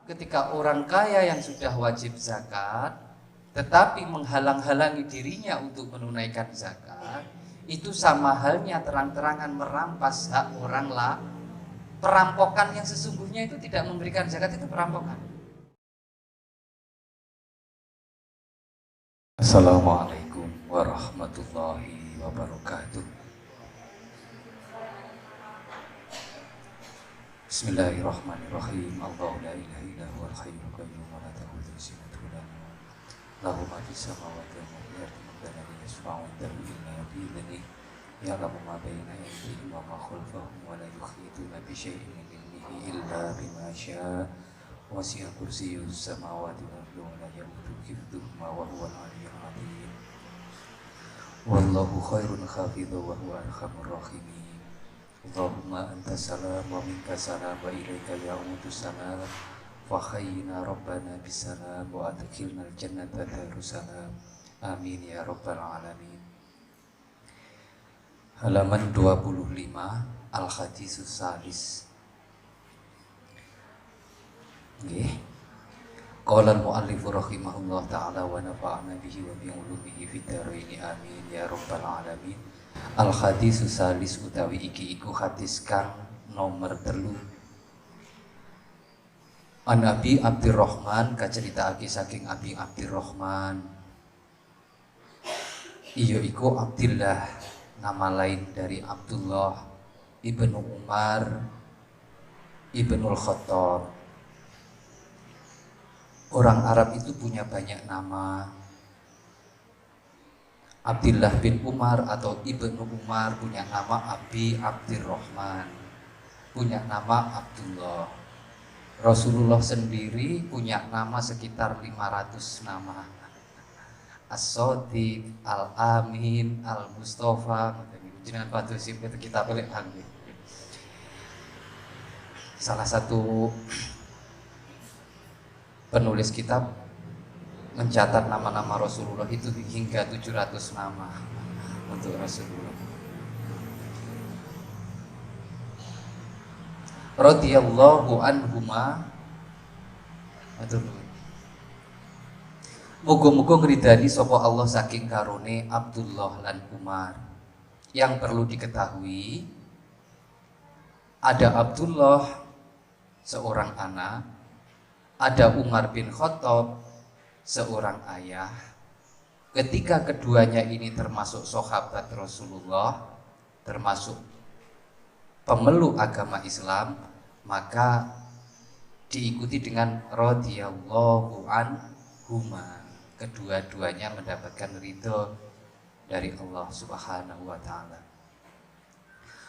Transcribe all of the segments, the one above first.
ketika orang kaya yang sudah wajib zakat tetapi menghalang-halangi dirinya untuk menunaikan zakat, itu sama halnya terang-terangan merampas hak orang lain. Perampokan yang sesungguhnya itu tidak memberikan zakat, itu perampokan. Assalamualaikum warahmatullahi wabarakatuh. Bismillahirrahmanirrahim. Allahu la ilaha illa huwal hayyul qayyum wa la ta'khudhuhu sinatun wa la nawm. Lahu ma fis samawati wa ma fil ardi man dha alladhi yashfa'u 'indahu illa bi'idhnihi. Ya'lamu ma bayna aydihim wa ma khalfahum wa la yuhituna bi syai'in min ilmihi illa bima syaa. Wasi'a kursiyyuhus samawati wal ardi wa la ya'uduhu hifdhuhuma wa huwal 'aliyyul 'azim. Wallahu khairun hafidhan wa huwa arhamur rahimin. Allahumma antas salam wa minkas salam wa ilaika ya'udus salam wa hayyina rabbana bisalam wa adkhilna al-jannata darussalam. Amin ya rabbal alamin. Halaman 25, Al-Haditsus Salis. Nggih. Qala al-mu'allif rahimahullah ta'ala wa nafa'ana bihi wa bi ulumihi fid dharain amin ya rabbal alamin. Al-Haditsus Salis utawi iki iku hadis kang nomor 3. An Abi Abdurrahman, kaceritaake saking Abi Abdurrahman. Iya iku Abdillah, nama lain dari Abdullah ibnu Umar ibnul Khattab. Orang Arab itu punya banyak nama. Abdullah bin Umar atau Ibnu Umar punya nama Abi Abdurrahman, punya nama Abdullah. Rasulullah sendiri punya nama sekitar 500 nama. As-Sadiq, Al-Amin, Al-Mustafa. Jenengan patuh simpel kita pilih panggil. Salah satu penulis kitab mencatat nama-nama Rasulullah itu hingga 700 nama untuk Rasulullah. Radhiyallahu anhuma. Muga-muga ngridani sapa Allah saking karone Abdullah lan Umar. Yang perlu diketahui, ada Abdullah seorang anak, ada Umar bin Khattab seorang ayah. Ketika keduanya ini termasuk sahabat Rasulullah, termasuk pemeluk agama Islam, maka diikuti dengan radhiyallahu anhuma. Kedua-duanya mendapatkan ridho dari Allah Subhanahu wa taala.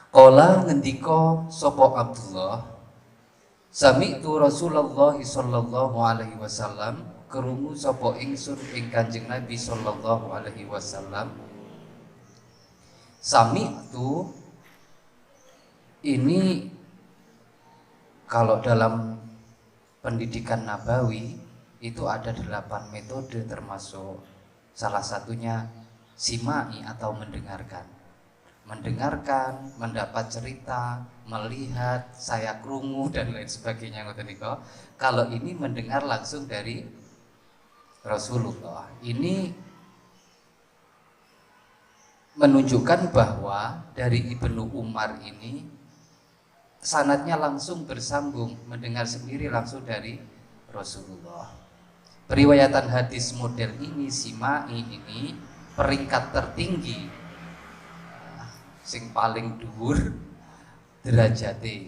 Qala ngendika sapa Abdullah, sami'tu Rasulullah sallallahu alaihi wasallam, krungu sapa ingsun ing Kanjeng Nabi sallallahu alaihi wasallam. Sami'tu ini kalau dalam pendidikan nabawi itu ada 8 metode, termasuk salah satunya simai atau mendengarkan. Mendengarkan, mendapat cerita, melihat, saya krungu dan lain sebagainya. Kalau ini mendengar langsung dari Rasulullah, ini menunjukkan bahwa dari Ibnu Umar ini sanadnya langsung bersambung, mendengar sendiri langsung dari Rasulullah. Periwayatan hadis model ini, simai ini, peringkat tertinggi, sing paling dhuwur derajate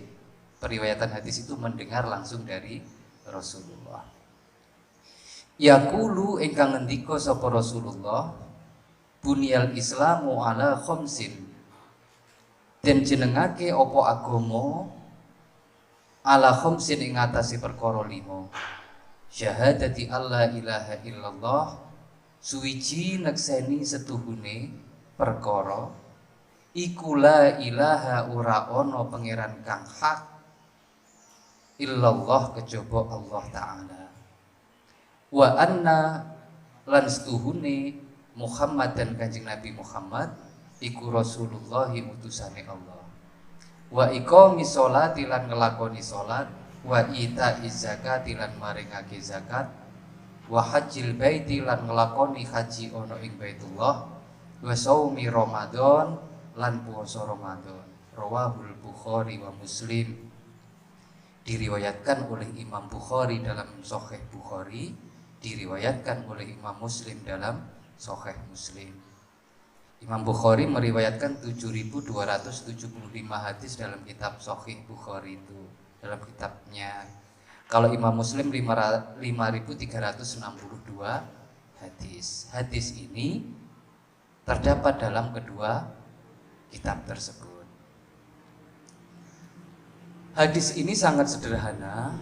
periwayatan hadis itu mendengar langsung dari Rasulullah. Yaqulu ingkang ngendika sapa Rasulullah, bunyal islamu ala khamsin, den jenengake apa agama ala khamsin ing atase perkara 5. Syahadati alla ilaha illallah, suwiji nekseni setuhune perkara iku la ilaha ora ana pangeran kang hak illallah kejaba Allah taala, wa anna lan setuhune Muhammad dan Kanjeng Nabi Muhammad iku Rasulullah utusane Allah, wa iqami sholati lan ngelakoni salat wa ita'iz zakati lan maringake zakat, wa hajjil baiti lan nglakoni haji ana ing Baitullah, wa shaumi Ramadan lan puasa Ramadan. Rawahul Bukhari wa Muslim. Diriwayatkan oleh Imam Bukhari dalam Sahih Bukhari, diriwayatkan oleh Imam Muslim dalam Sahih Muslim. Imam Bukhari meriwayatkan 7.275 hadis dalam kitab Sahih Bukhari itu, dalam kitabnya. Kalau Imam Muslim 5.362 hadis. Hadis ini terdapat dalam kedua kitab tersebut. Hadis ini sangat sederhana,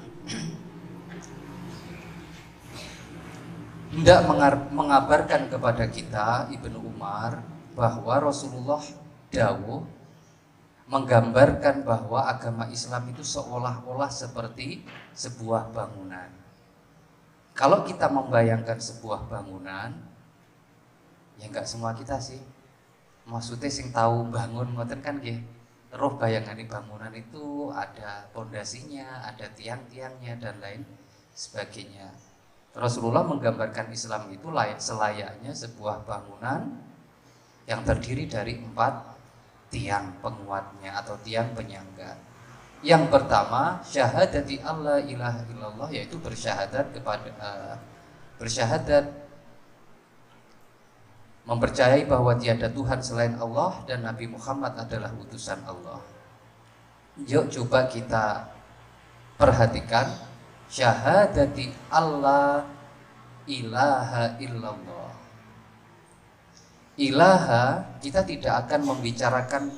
hendak mengabarkan kepada kita Ibnu Umar bahwa Rasulullah dawuh menggambarkan bahwa agama Islam itu seolah-olah seperti sebuah bangunan. Kalau kita membayangkan sebuah bangunan, ya enggak semua kita sih. Maksudnya sing tahu bangun ngoten kan nggih. Roh bayangane bangunan itu ada pondasinya, ada tiang-tiangnya dan lain sebagainya. Rasulullah menggambarkan Islam itu selayaknya sebuah bangunan yang terdiri dari 4 tiang penguatnya atau tiang penyangga. Yang pertama, syahadati alla ilaha illallah, yaitu bersyahadat mempercayai bahwa tiada Tuhan selain Allah dan Nabi Muhammad adalah utusan Allah. Yuk coba kita perhatikan, syahadati alla ilaha illallah. Ilaha, kita tidak akan membicarakan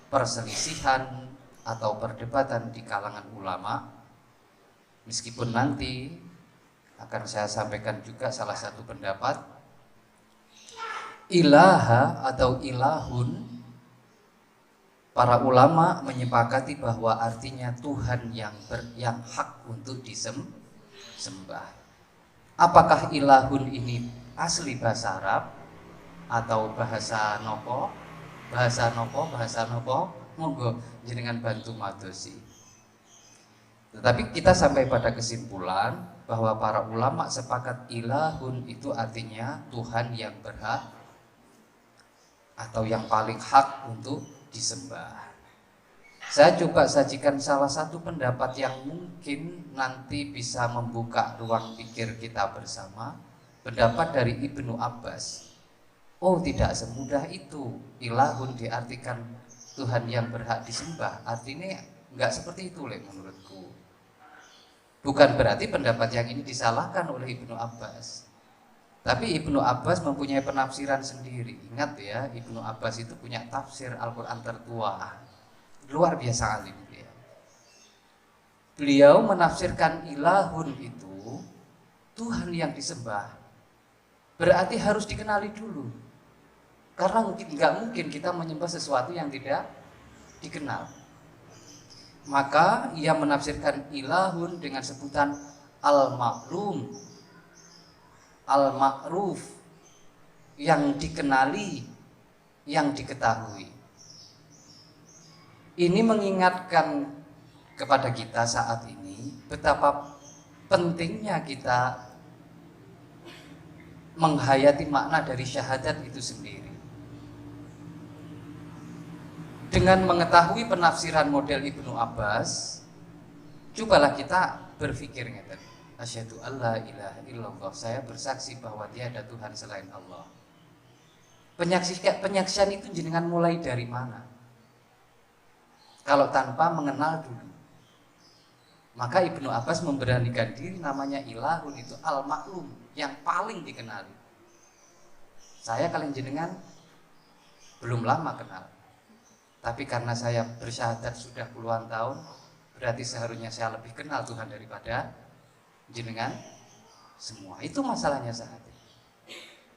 perselisihan atau perdebatan di kalangan ulama, meskipun nanti akan saya sampaikan juga salah satu pendapat. Ilaha atau ilahun, para ulama menyepakati bahwa artinya Tuhan yang hak untuk disembah. Apakah ilahun ini asli bahasa Arab atau bahasa nopo? Monggo jenengan bantu madosi. Tetapi kita sampai pada kesimpulan bahwa para ulama sepakat ilahun itu artinya Tuhan yang berhak atau yang paling hak untuk disembah. Saya coba sajikan salah satu pendapat yang mungkin nanti bisa membuka ruang pikir kita bersama. Pendapat dari Ibnu Abbas. Oh, tidak semudah itu. Ilahun diartikan Tuhan yang berhak disembah. Artinya enggak seperti itu menurutku. Bukan berarti pendapat yang ini disalahkan oleh Ibnu Abbas. Tapi Ibnu Abbas mempunyai penafsiran sendiri. Ingat ya, Ibnu Abbas itu punya tafsir Al-Quran tertua. Luar biasa alim dia. Beliau menafsirkan ilahun itu Tuhan yang disembah. Berarti harus dikenali dulu. Karena nggak mungkin kita menyembah sesuatu yang tidak dikenal. Maka ia menafsirkan ilahun dengan sebutan al-ma'lum, al-ma'ruf, yang dikenali, yang diketahui. Ini mengingatkan kepada kita saat ini betapa pentingnya kita menghayati makna dari syahadat itu sendiri. Dengan mengetahui penafsiran model Ibnu Abbas, cobalah kita berpikir ngeten. Asyhadu alla ilaha illallah, saya bersaksi bahwa tiada Tuhan selain Allah. Penyaksian itu jenengan mulai dari mana? Kalau tanpa mengenal dulu. Maka Ibnu Abbas memberanikan diri, namanya ilahun itu al-maklum, yang paling dikenali. Saya kalian jenengan belum lama kenal. Tapi karena saya bersyahadat sudah puluhan tahun, berarti seharusnya saya lebih kenal Tuhan daripada jenengan semua. Itu masalahnya saat ini.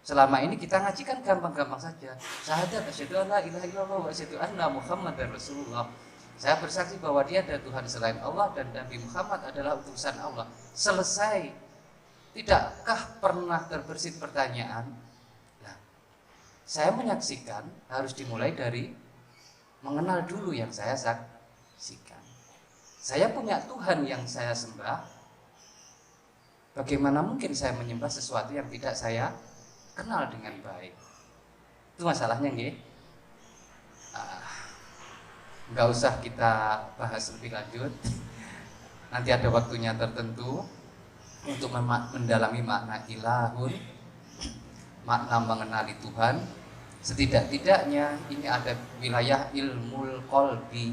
Selama ini kita ngaji kan gampang-gampang saja. Syahadat asyhadu alla ilaha illallah wa asyhadu anna Muhammadar Rasulullah. Saya bersaksi bahwa dia ada Tuhan selain Allah dan Nabi Muhammad adalah utusan Allah. Selesai. Tidakkah pernah terbersit pertanyaan? Nah, saya menyaksikan harus dimulai dari mengenal dulu yang saya saksikan. Saya punya Tuhan yang saya sembah. Bagaimana mungkin saya menyembah sesuatu yang tidak saya kenal dengan baik? Itu masalahnya nggih. Nggak usah kita bahas lebih lanjut. Nanti ada waktunya tertentu untuk mendalami makna ilahun, makna mengenali Tuhan. Setidak-tidaknya ini ada wilayah ilmul qalbi,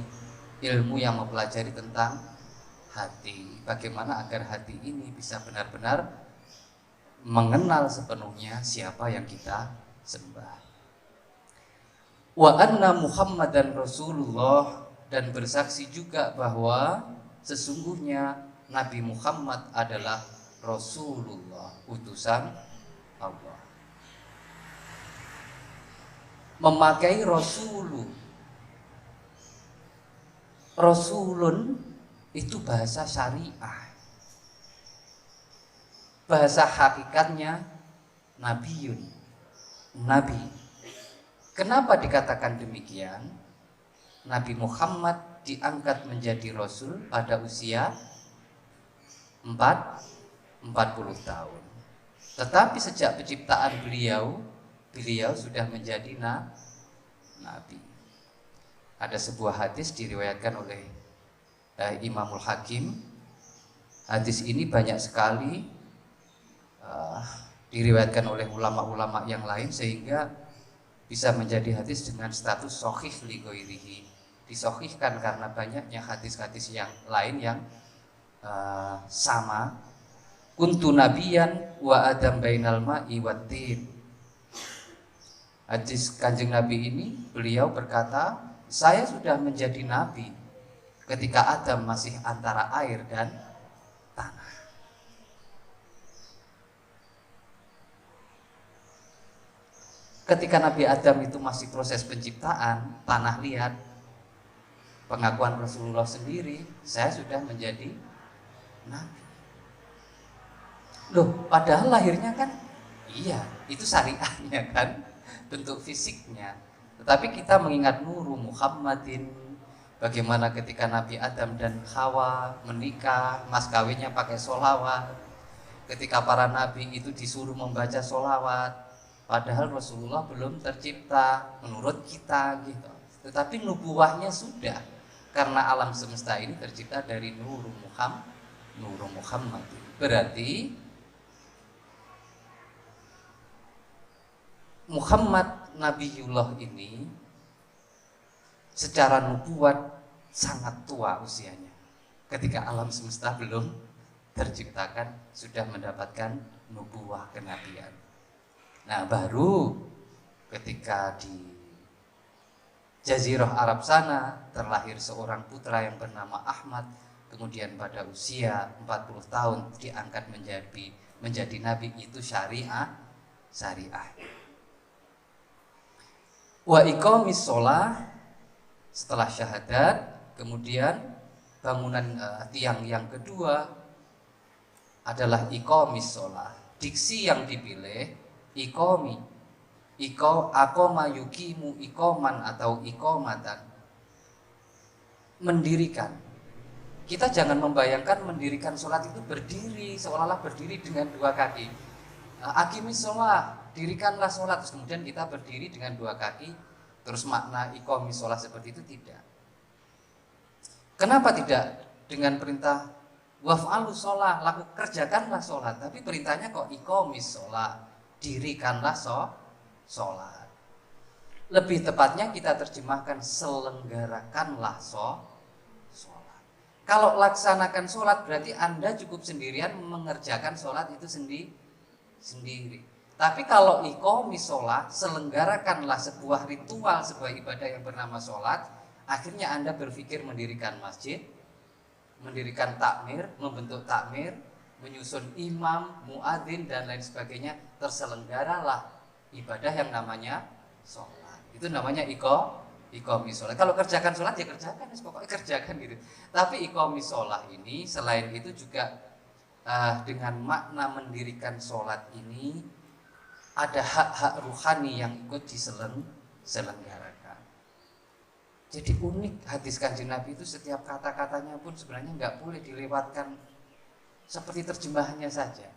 ilmu yang mempelajari tentang hati. Bagaimana agar hati ini bisa benar-benar mengenal sepenuhnya siapa yang kita sembah. Wa anna Muhammadan Rasulullah, dan bersaksi juga bahwa sesungguhnya Nabi Muhammad adalah Rasulullah, utusan Allah. Memakai Rasulun itu bahasa syariah. Bahasa hakikatnya Nabiun, Nabi. Kenapa dikatakan demikian? Nabi Muhammad diangkat menjadi Rasul pada usia 40 tahun. Tetapi sejak penciptaan beliau sudah menjadi Nabi. Ada sebuah hadis diriwayatkan oleh Imamul Hakim. Hadis ini banyak sekali diriwayatkan oleh ulama-ulama yang lain sehingga bisa menjadi hadis dengan status sahih li ghairihi. Disahihkan karena banyaknya hadis-hadis yang lain yang sama. Kuntu nabiyan wa adam bainal ma'i wattin. Hadis Kanjeng Nabi ini, beliau berkata, saya sudah menjadi nabi ketika Adam masih antara air dan tanah. Ketika Nabi Adam itu masih proses penciptaan, tanah liat, pengakuan Rasulullah sendiri, saya sudah menjadi nabi. Loh, padahal lahirnya kan, iya, itu syariahnya kan, bentuk fisiknya. Tetapi kita mengingat nuru Muhammadin, bagaimana ketika Nabi Adam dan Hawa menikah, mas kawinnya pakai sholawat. Ketika para nabi itu disuruh membaca sholawat, padahal Rasulullah belum tercipta menurut kita gitu. Tetapi nubuahnya sudah, karena alam semesta ini tercipta dari nuru Muhammad. Berarti Muhammad Nabiullah ini secara nubuat sangat tua usianya. Ketika alam semesta belum terciptakan sudah mendapatkan nubuah kenabian. Nah, baru ketika di Jazirah Arab sana terlahir seorang putra yang bernama Ahmad, kemudian pada usia 40 tahun diangkat menjadi nabi. Itu syariah. Wa iqamis shalah, setelah syahadat, kemudian bangunan tiang yang kedua adalah iqamis shalah. Diksi yang dipilih aqama yuqimu iqaman atau iqamatan, mendirikan. Kita jangan membayangkan mendirikan sholat itu berdiri, seolah-olah berdiri dengan dua kaki. Aqimis sholah, dirikanlah sholat, terus kemudian kita berdiri dengan dua kaki, terus makna iqamis sholat seperti itu tidak. Kenapa tidak dengan perintah waf'alu sholah, kerjakanlah sholat, tapi perintahnya kok iqamis sholah, dirikanlah sholat. Lebih tepatnya kita terjemahkan selenggarakanlah sholat. Kalau laksanakan sholat berarti Anda cukup sendirian mengerjakan sholat itu sendiri. Tapi kalau iqamis sholat, selenggarakanlah sebuah ritual, sebuah ibadah yang bernama sholat. Akhirnya Anda berpikir mendirikan masjid, mendirikan takmir, membentuk takmir, menyusun imam, muadzin dan lain sebagainya. Terselenggaralah ibadah yang namanya sholat. Itu namanya iqamis sholat. Kalau kerjakan sholat ya kerjakan, pokoknya kerjakan gitu. Tapi iqamis sholat ini selain itu juga dengan makna mendirikan sholat ini ada hak-hak ruhani yang ikut diselenggarakan. Jadi unik hadis Kanjeng Nabi itu, setiap kata-katanya pun sebenarnya nggak boleh dilewatkan seperti terjemahannya saja.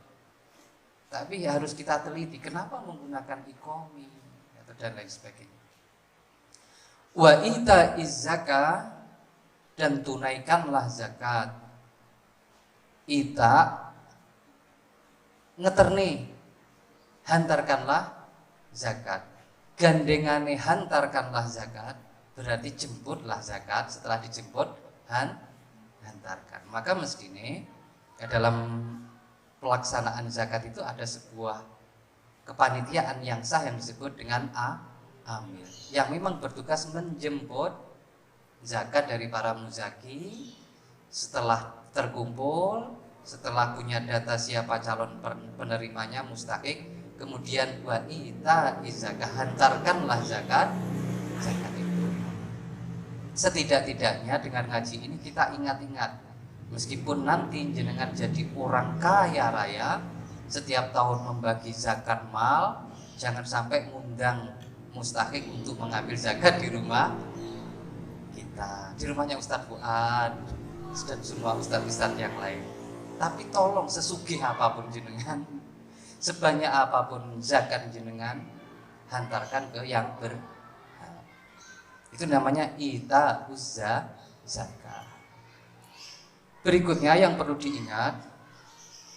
Tapi harus kita teliti kenapa menggunakan ikomi atau dan lain sebagainya. Wa ita izzaka, dan tunaikanlah zakat. Ita ngeterni, hantarkanlah zakat. Gandengane hantarkanlah zakat, berarti jemputlah zakat. Setelah dijemput hantarkan. Maka mestine dalam pelaksanaan zakat itu ada sebuah kepanitiaan yang sah yang disebut dengan amil, yang memang bertugas menjemput zakat dari para muzaki. Setelah terkumpul, setelah punya data siapa calon penerimanya, mustahik, kemudian wa ita izakah, hantarkanlah zakat itu. Setidak-tidaknya dengan ngaji ini kita ingat-ingat, meskipun nanti jenengan jadi orang kaya raya, setiap tahun membagi zakat mal, jangan sampai ngundang mustahik untuk mengambil zakat di rumah kita, di rumahnya Ustadz Fuad dan semua ustadz-ustadz yang lain. Tapi tolong sesugih apapun jenengan, sebanyak apapun zakat jenengan, hantarkan ke yang berhak. Itu namanya ita uzza zakat. Berikutnya yang perlu diingat,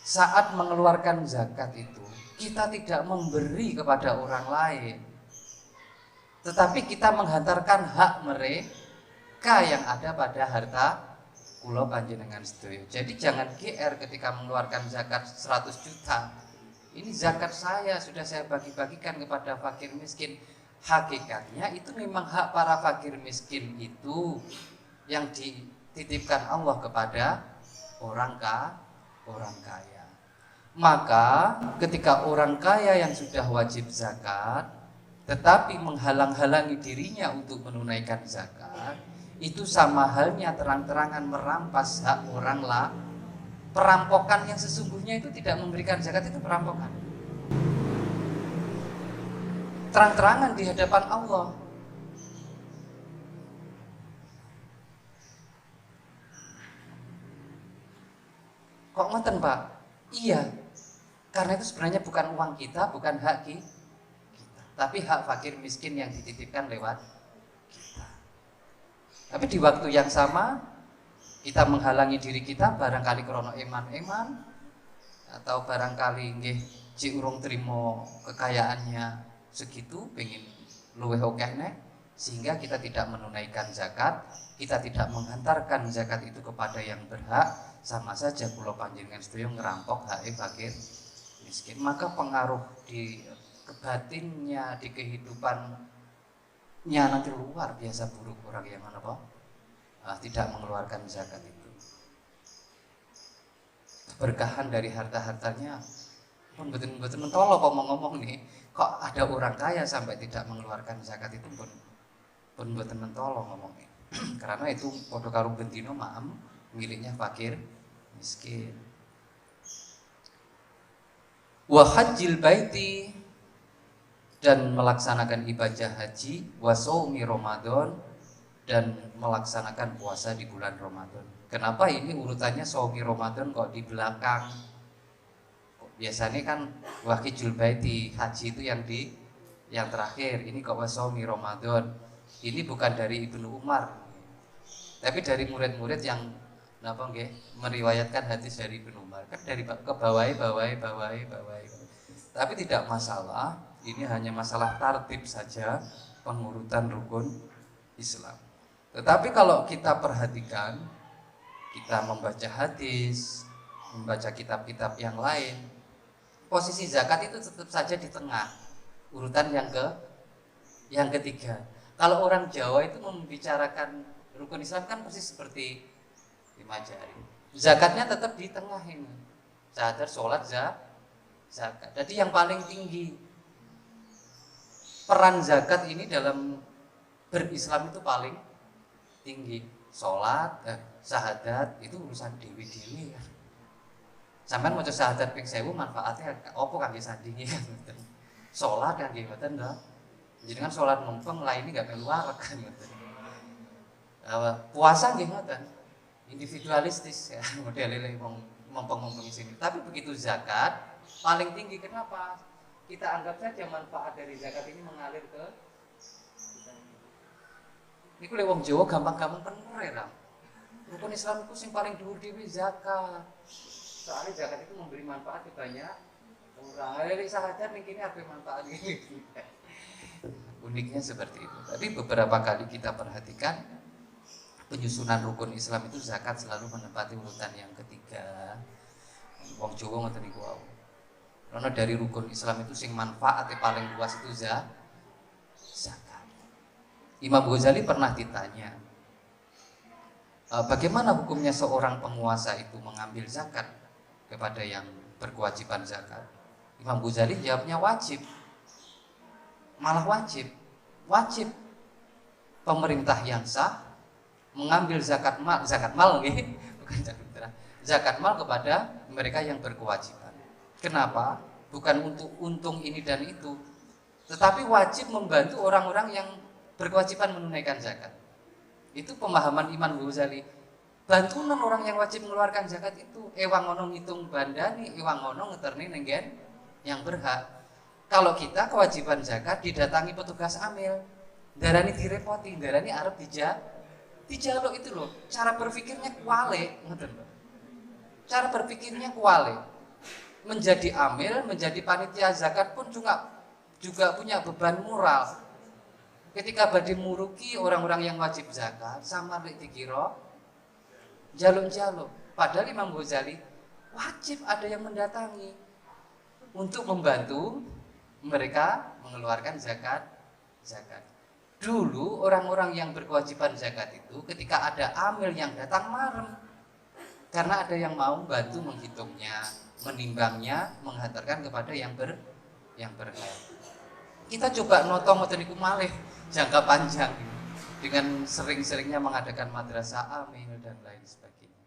saat mengeluarkan zakat itu kita tidak memberi kepada orang lain, tetapi kita menghantarkan hak mereka yang ada pada harta kula panjenengan sedaya. Jadi jangan GR ketika mengeluarkan zakat 100 juta. Ini zakat saya, sudah saya bagi-bagikan kepada fakir miskin. Hakikatnya itu memang hak para fakir miskin itu yang dititipkan Allah kepada orang kaya. Maka ketika orang kaya yang sudah wajib zakat tetapi menghalang-halangi dirinya untuk menunaikan zakat, itu sama halnya terang-terangan merampas hak orang lah. Perampokan yang sesungguhnya itu tidak memberikan zakat, itu perampokan. Terang-terangan di hadapan Allah. Kok ngoten Pak? Iya, karena itu sebenarnya bukan uang kita, bukan hak kita, tapi hak fakir miskin yang dititipkan lewat kita. Tapi di waktu yang sama kita menghalangi diri kita, barangkali krono eman-eman, atau barangkali nggih ci urung trimo kekayaannya segitu, pengen luweh akeh nek, sehingga kita tidak menunaikan zakat, kita tidak menghantarkan zakat itu kepada yang berhak, sama saja kula panjenengan sedaya ngerampok hak fakir miskin. Maka pengaruh di kebatinnya, di kehidupannya nanti luar biasa buruk orang yang mana Pak? Tidak mengeluarkan zakat itu. Keberkahan dari harta-hartanya pun betul-betul mentolo kok mau ngomong nih. Kok ada orang kaya sampai tidak mengeluarkan zakat itu pun betul mentolo ngomongnya. Karena itu podo karo bentino maem miliknya fakir miskin. Wa hajjil baiti, dan melaksanakan ibadah haji, wa shaumi Ramadan, dan melaksanakan puasa di bulan Ramadan. Kenapa ini urutannya shaumi Ramadan kok di belakang? Biasanya kan wahijul baiti, haji itu yang terakhir. Ini kok shaumi Ramadan. Ini bukan dari Ibnu Umar, tapi dari murid-murid yang meriwayatkan hadis dari Ibnu Umar. Kan dari ke bawah. Tapi tidak masalah. Ini hanya masalah tartib saja, pengurutan rukun Islam. Tetapi kalau kita perhatikan, kita membaca hadis, membaca kitab-kitab yang lain, posisi zakat itu tetap saja di tengah, urutan yang ketiga. Kalau orang Jawa itu membicarakan rukun Islam kan persis seperti 5 jari. Zakatnya tetap di tengah ini. Syahadat, sholat, zakat. Jadi yang paling tinggi peran zakat ini dalam berislam itu paling tinggi. Sholat, syahadat itu urusan dewi-dewi kan. Sampeyan maca syahadat ping 1000 manfaatnya apa kangge sandingi kan. Sholat kangge mboten to. Jenengan sholat mumpung lah ini enggak perlu warak kan. Puasa nggih ngoten. Individualistis ya modelnya mompong-mompong sini. Tapi begitu zakat paling tinggi, kenapa? Kita anggap saja manfaat dari zakat ini mengalir ke niku le wong Jawa gampang-gampang bener ya. Rukun Islam itu yang paling dhuwur dhewe zakat. Soalnya zakat itu memberi manfaat ke banyak orang. Lek sahaja ning kene ape manfaat iki. Uniknya seperti itu. Tapi beberapa kali kita perhatikan penyusunan rukun Islam itu zakat selalu menempati urutan yang ketiga. Wong Jawa ngoten niku wae. Karena dari rukun Islam itu sing manfaatnya paling luas itu zakat. Imam Ghazali pernah ditanya, bagaimana hukumnya seorang penguasa itu mengambil zakat kepada yang berkewajiban zakat? Imam Ghazali jawabnya wajib. Malah wajib. Wajib pemerintah yang sah mengambil zakat mal nggih, bukan zakat mal kepada mereka yang berkewajiban. Kenapa? Bukan untuk untung ini dan itu, tetapi wajib membantu orang-orang yang berkewajiban menunaikan zakat. Itu pemahaman Imam Ghazali. Bantuan orang yang wajib mengeluarkan zakat itu ewang ono ngitung bandani, ewang ono ngeterni nenggen yang berhak. Kalau kita kewajiban zakat didatangi petugas amil, darani direpoti, darani arep dijaluk itu loh, cara berpikirnya kuale, cara berpikirnya kuale. Menjadi amil, menjadi panitia zakat pun juga punya beban moral. Ketika badhe muruki orang-orang yang wajib zakat, sama lek dikira jaluk-jaluk. Padahal Imam Ghazali wajib ada yang mendatangi untuk membantu mereka mengeluarkan zakat. Dulu orang-orang yang berkewajiban zakat itu ketika ada amil yang datang marem, karena ada yang mau bantu menghitungnya, menimbangnya, menghantarkan kepada yang berhak. Kita coba notong ngoten niku malih jangka panjang dengan sering-seringnya mengadakan madrasah amil dan lain sebagainya.